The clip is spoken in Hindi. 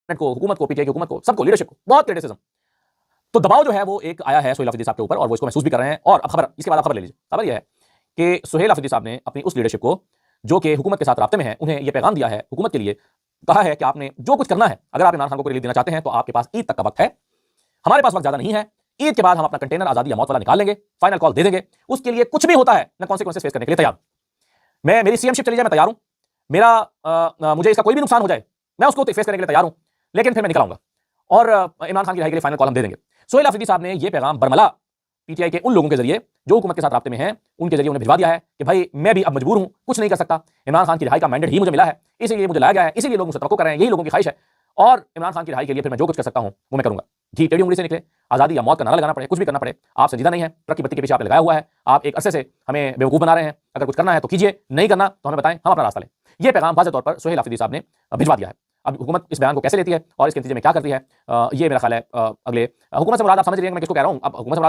को, हुकूमत को, पीटीआई की हुकूमत को, सबको, लीडरशिप को, बहुत क्रिटिसिज्म। तो दबाव जो है वो एक आया है सुहेल अफरीदी साहब के ऊपर और वो इसको महसूस भी कर रहे हैं। और अब खबर, इसके बाद आप खबर ले लीजिए। खबर यह है कि सुहेल अफरीदी साहब ने अपनी उस लीडरशिप को, जो कि हुकूमत के साथ राब्ते में है, उन्हें यह पैगाम दिया है हुकूमत के लिए, कहा है कि आपने जो कुछ करना है, अगर आप इमरान खान को रिलीफ देना चाहते हैं तो आपके पास ईद तक का वक्त है, हमारे पास वक्त ज्यादा नहीं है, ईद के बाद हम अपना कंटेनर आजादी या मौत वाला निकाल लेंगे, फाइनल कॉल दे देंगे, उसके लिए कुछ भी होता है मैं कॉन्सिक्वेंसेस फेस करने के लिए तैयार हूं। मेरी सीएमशिप चली जाए मैं तैयार हूं, मुझे इसका कोई भी नुकसान हो जाए मैं उसको फेस करने के लिए तैयार हूं, लेकिन फिर मैं निकल आऊंगा और इमरान खान की रिहाई के लिए फाइनल कॉल हम दे देंगे। सुहेल अफरीदी साहब ने यह पैगाम बरमला पीटीआई के उन लोगों के जरिए जो हुकूमत के साथ राब्ते में हैं, उनके जरिए उन्हें भिजवा दिया है कि भाई मैं भी अब मजबूर हूं, कुछ नहीं कर सकता, इमरान खान की रिहाई का मैंडेट ही मुझे मिला है, इसीलिए मुझे लाया गया है, इसीलिए लोग मुझसे तवक्को कर रहे हैं, यही लोगों की ख्वाहिश है और इमरान खान की रिहाई के लिए फिर मैं जो कुछ कर सकता हूं वो मैं करूंगा। घी टेढ़ी उंगली से निकले, आजादी या मौत का नारा लगाना पड़े, कुछ भी करना पड़े, आप संजीदा नहीं है, ट्रक की बत्ती के पीछे आपने लगाया हुआ है, आप एक अरसे से हमें बेवकूफ बना रहे हैं, अगर कुछ करना है तो कीजिए, नहीं करना तो हमें बताएं, हम अपना रास्ता लें। यह पैगाम वाज़ेह तौर पर सुहेल अफरीदी साहब ने भिजवा दिया है। अब हुकूमत इस बयान को कैसे लेती है और इसके नतीजे में क्या करती है, ये मेरा ख्याल है अगले, हुकूमत से मुराद आप समझ रही हैं कि मैं किसको कह रहा हूं। अब हुकूमत से